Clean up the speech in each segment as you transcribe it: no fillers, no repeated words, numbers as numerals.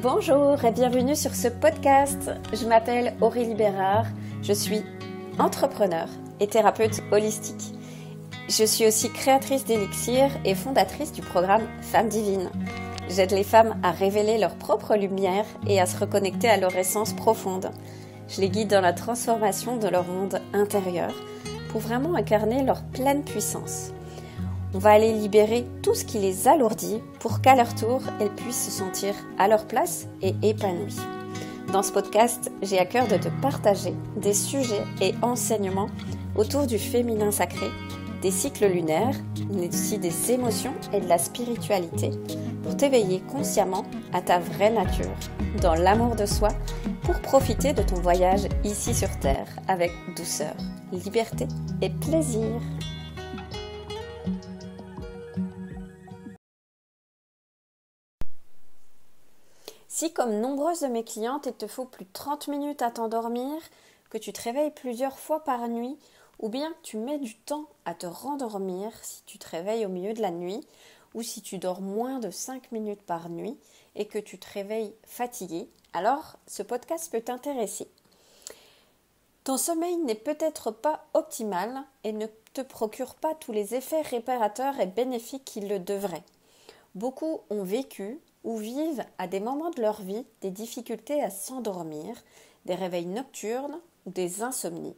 Bonjour et bienvenue sur ce podcast. Je m'appelle Aurélie Bérard, je suis entrepreneur et thérapeute holistique. Je suis aussi créatrice d'Elixir et fondatrice du programme Femmes Divines. J'aide les femmes à révéler leur propre lumière et à se reconnecter à leur essence profonde. Je les guide dans la transformation de leur monde intérieur pour vraiment incarner leur pleine puissance. On va aller libérer tout ce qui les alourdit pour qu'à leur tour, elles puissent se sentir à leur place et épanouies. Dans ce podcast, j'ai à cœur de te partager des sujets et enseignements autour du féminin sacré, des cycles lunaires, mais aussi des émotions et de la spiritualité pour t'éveiller consciemment à ta vraie nature, dans l'amour de soi, pour profiter de ton voyage ici sur Terre avec douceur, liberté et plaisir. Si, comme nombreuses de mes clientes, il te faut plus de 30 minutes à t'endormir, que tu te réveilles plusieurs fois par nuit, ou bien que tu mets du temps à te rendormir si tu te réveilles au milieu de la nuit, ou si tu dors moins de 5 minutes par nuit et que tu te réveilles fatigué, alors ce podcast peut t'intéresser. Ton sommeil n'est peut-être pas optimal et ne te procure pas tous les effets réparateurs et bénéfiques qu'il le devrait. Beaucoup ont vécu ou vivent à des moments de leur vie des difficultés à s'endormir, des réveils nocturnes ou des insomnies.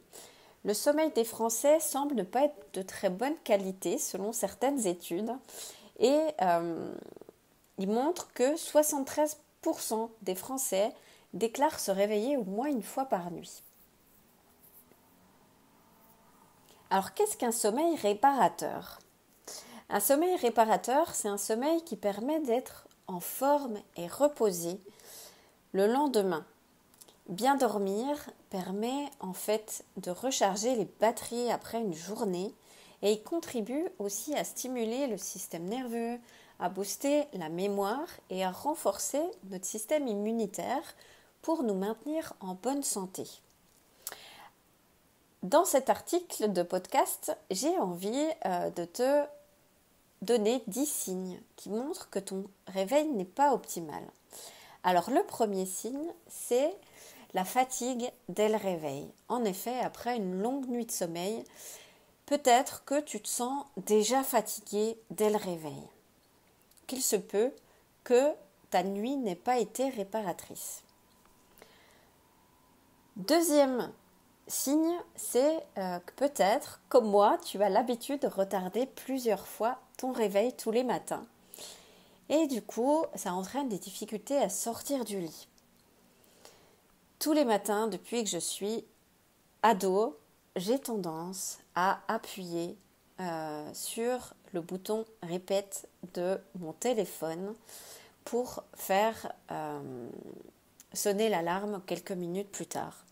Le sommeil des Français semble ne pas être de très bonne qualité selon certaines études et il montre que 73% des Français déclarent se réveiller au moins une fois par nuit. Alors qu'est-ce qu'un sommeil réparateur ? Un sommeil réparateur, c'est un sommeil qui permet d'être en forme et reposé le lendemain. Bien dormir permet en fait de recharger les batteries après une journée et il contribue aussi à stimuler le système nerveux, à booster la mémoire et à renforcer notre système immunitaire pour nous maintenir en bonne santé. Dans cet article de podcast, j'ai envie de te donner 10 signes qui montrent que ton réveil n'est pas optimal. Alors le premier signe, c'est la fatigue dès le réveil. En effet, après une longue nuit de sommeil, peut-être que tu te sens déjà fatigué dès le réveil. Qu'il se peut que ta nuit n'ait pas été réparatrice. Deuxième signe, c'est que peut-être, comme moi, tu as l'habitude de retarder plusieurs fois ton réveil tous les matins. Et du coup, ça entraîne des difficultés à sortir du lit. Tous les matins, depuis que je suis ado, j'ai tendance à appuyer sur le bouton répète de mon téléphone pour faire sonner l'alarme quelques minutes plus tard.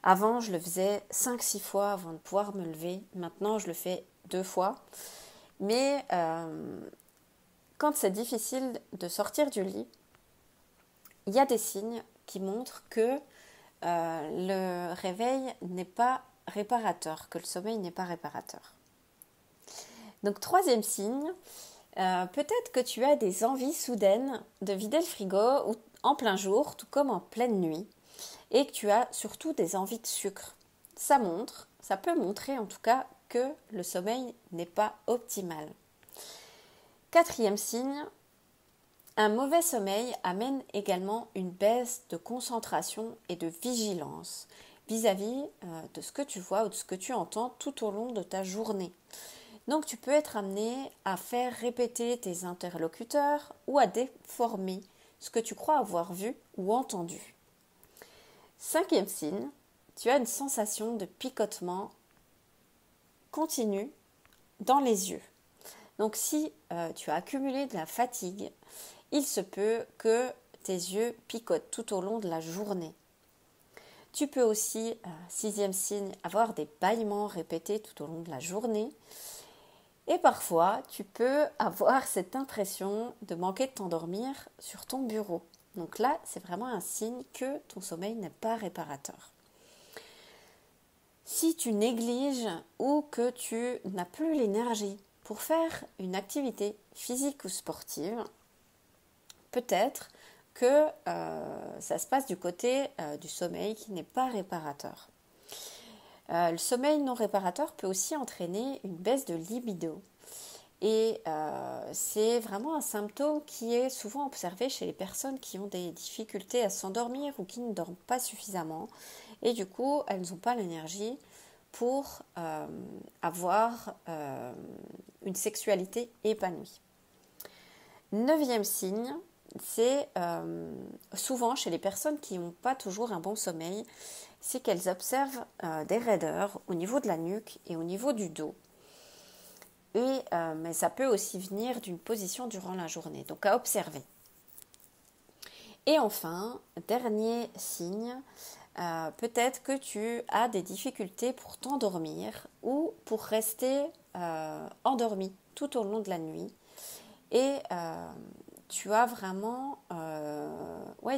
Avant, je le faisais 5-6 fois avant de pouvoir me lever. Maintenant, je le fais 2 fois. Mais quand c'est difficile de sortir du lit, il y a des signes qui montrent que le réveil n'est pas réparateur, que le sommeil n'est pas réparateur. Donc, troisième signe, peut-être que tu as des envies soudaines de vider le frigo ou en plein jour, tout comme en pleine nuit, et que tu as surtout des envies de sucre. Ça peut montrer en tout cas que le sommeil n'est pas optimal. Quatrième signe, un mauvais sommeil amène également une baisse de concentration et de vigilance vis-à-vis de ce que tu vois ou de ce que tu entends tout au long de ta journée. Donc tu peux être amené à faire répéter tes interlocuteurs ou à déformer ce que tu crois avoir vu ou entendu. Cinquième signe, tu as une sensation de picotement continu dans les yeux. Donc si tu as accumulé de la fatigue, il se peut que tes yeux picotent tout au long de la journée. Tu peux aussi, sixième signe, avoir des bâillements répétés tout au long de la journée. Et parfois, tu peux avoir cette impression de manquer de t'endormir sur ton bureau. Donc là, c'est vraiment un signe que ton sommeil n'est pas réparateur. Si tu négliges ou que tu n'as plus l'énergie pour faire une activité physique ou sportive, peut-être que ça se passe du côté du sommeil qui n'est pas réparateur. Le sommeil non réparateur peut aussi entraîner une baisse de libido. Et c'est vraiment un symptôme qui est souvent observé chez les personnes qui ont des difficultés à s'endormir ou qui ne dorment pas suffisamment. Et du coup, elles n'ont pas l'énergie pour avoir une sexualité épanouie. 9e signe, c'est souvent chez les personnes qui n'ont pas toujours un bon sommeil, c'est qu'elles observent des raideurs au niveau de la nuque et au niveau du dos. Mais ça peut aussi venir d'une position durant la journée, donc à observer. Et enfin, dernier signe, peut-être que tu as des difficultés pour t'endormir ou pour rester endormi tout au long de la nuit. Et tu as vraiment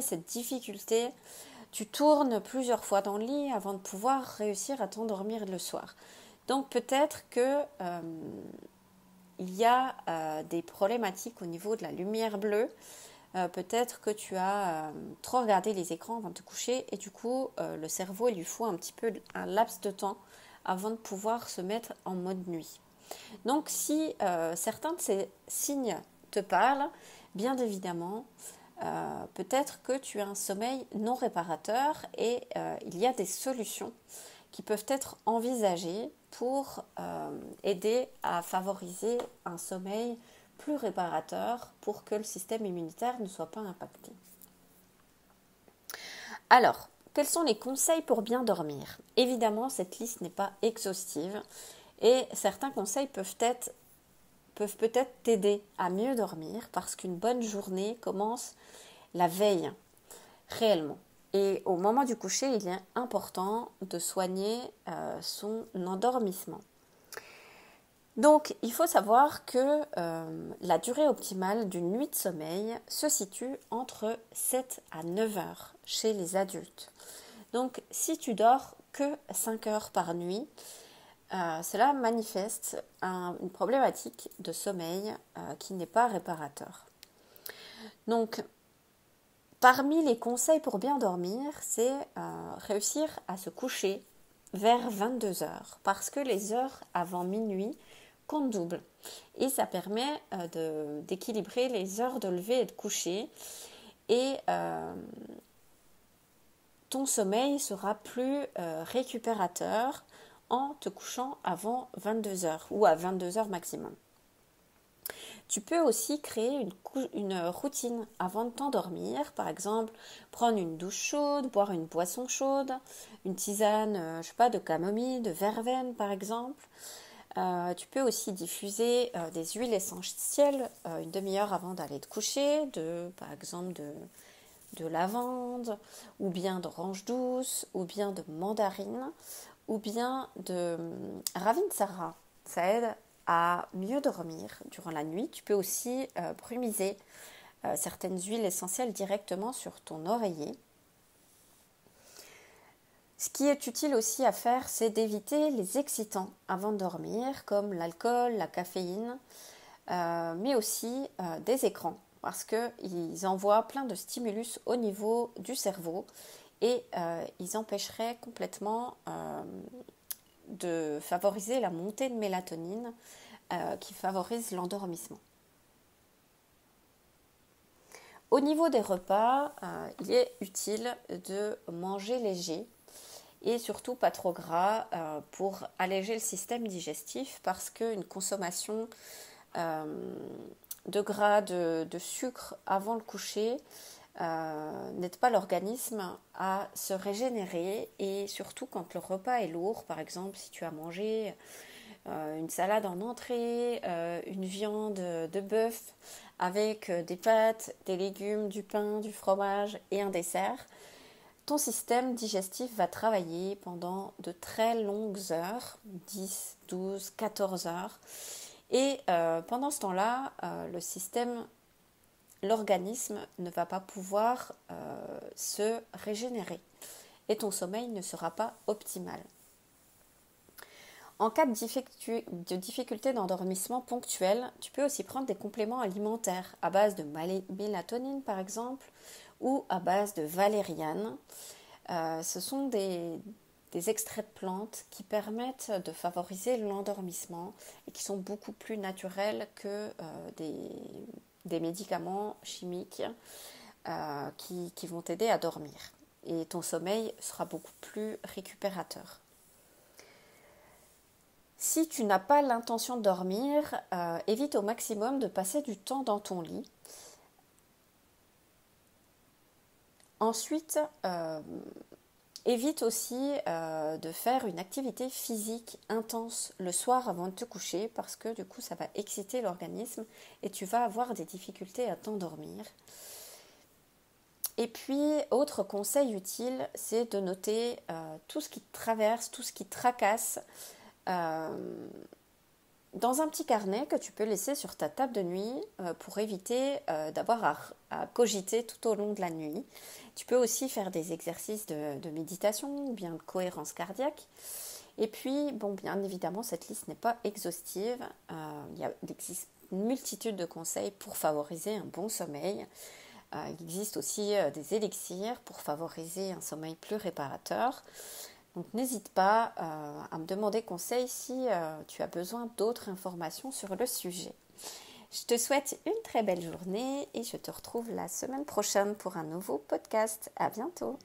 cette difficulté. Tu tournes plusieurs fois dans le lit avant de pouvoir réussir à t'endormir le soir. Donc peut-être que il y a des problématiques au niveau de la lumière bleue. Peut-être que tu as trop regardé les écrans avant de te coucher et du coup le cerveau il lui faut un petit peu un laps de temps avant de pouvoir se mettre en mode nuit. Donc si certains de ces signes te parlent, bien évidemment, peut-être que tu as un sommeil non réparateur et il y a des solutions qui peuvent être envisagées pour aider à favoriser un sommeil plus réparateur pour que le système immunitaire ne soit pas impacté. Alors, quels sont les conseils pour bien dormir ? Évidemment, cette liste n'est pas exhaustive et certains conseils peuvent peut-être t'aider à mieux dormir parce qu'une bonne journée commence la veille, réellement. Et au moment du coucher, il est important de soigner son endormissement. Donc, il faut savoir que la durée optimale d'une nuit de sommeil se situe entre 7 à 9 heures chez les adultes. Donc, si tu dors que 5 heures par nuit, cela manifeste une problématique de sommeil qui n'est pas réparateur. Donc, parmi les conseils pour bien dormir, c'est réussir à se coucher vers 22 heures parce que les heures avant minuit comptent double et ça permet d'équilibrer les heures de lever et de coucher et ton sommeil sera plus récupérateur en te couchant avant 22 heures ou à 22 heures maximum. Tu peux aussi créer une routine avant de t'endormir, par exemple prendre une douche chaude, boire une boisson chaude, une tisane, de camomille, de verveine par exemple. Tu peux aussi diffuser des huiles essentielles une demi-heure avant d'aller te coucher, par exemple de lavande, ou bien d'orange douce, ou bien de mandarine, ou bien de ravinsara. Ça aide à mieux dormir durant la nuit. Tu peux aussi brumiser certaines huiles essentielles directement sur ton oreiller. Ce qui est utile aussi à faire, c'est d'éviter les excitants avant de dormir, comme l'alcool, la caféine, mais aussi des écrans, parce qu'ils envoient plein de stimulus au niveau du cerveau et ils empêcheraient complètement de favoriser la montée de mélatonine qui favorise l'endormissement. Au niveau des repas, il est utile de manger léger et surtout pas trop gras pour alléger le système digestif parce qu'une consommation de gras, de sucre avant le coucher n'aide pas l'organisme à se régénérer et surtout quand le repas est lourd, par exemple si tu as mangé une salade en entrée, une viande de bœuf avec des pâtes, des légumes, du pain, du fromage et un dessert, ton système digestif va travailler pendant de très longues heures, 10, 12, 14 heures. Et pendant ce temps-là, l'organisme ne va pas pouvoir se régénérer et ton sommeil ne sera pas optimal. En cas de difficulté d'endormissement ponctuel, tu peux aussi prendre des compléments alimentaires à base de mélatonine par exemple, ou à base de valériane. Ce sont des extraits de plantes qui permettent de favoriser l'endormissement et qui sont beaucoup plus naturels que des médicaments chimiques qui vont t'aider à dormir. Et ton sommeil sera beaucoup plus récupérateur. Si tu n'as pas l'intention de dormir, évite au maximum de passer du temps dans ton lit. Ensuite, évite aussi de faire une activité physique intense le soir avant de te coucher parce que du coup ça va exciter l'organisme et tu vas avoir des difficultés à t'endormir. Et puis, autre conseil utile, c'est de noter tout ce qui te traverse, tout ce qui te tracasse dans un petit carnet que tu peux laisser sur ta table de nuit pour éviter d'avoir à cogiter tout au long de la nuit. Tu peux aussi faire des exercices de méditation ou bien de cohérence cardiaque. Et puis, bon, bien évidemment, cette liste n'est pas exhaustive. Il existe une multitude de conseils pour favoriser un bon sommeil. Il existe aussi des élixirs pour favoriser un sommeil plus réparateur. Donc n'hésite pas à me demander conseil si tu as besoin d'autres informations sur le sujet. Je te souhaite une très belle journée et je te retrouve la semaine prochaine pour un nouveau podcast. À bientôt.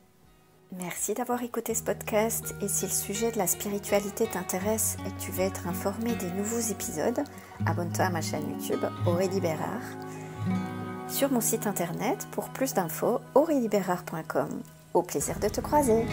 Merci d'avoir écouté ce podcast et si le sujet de la spiritualité t'intéresse et que tu veux être informé des nouveaux épisodes, abonne-toi à ma chaîne YouTube Aurélie Bérard. Sur mon site internet pour plus d'infos aureliebérard.com. Au plaisir de te croiser.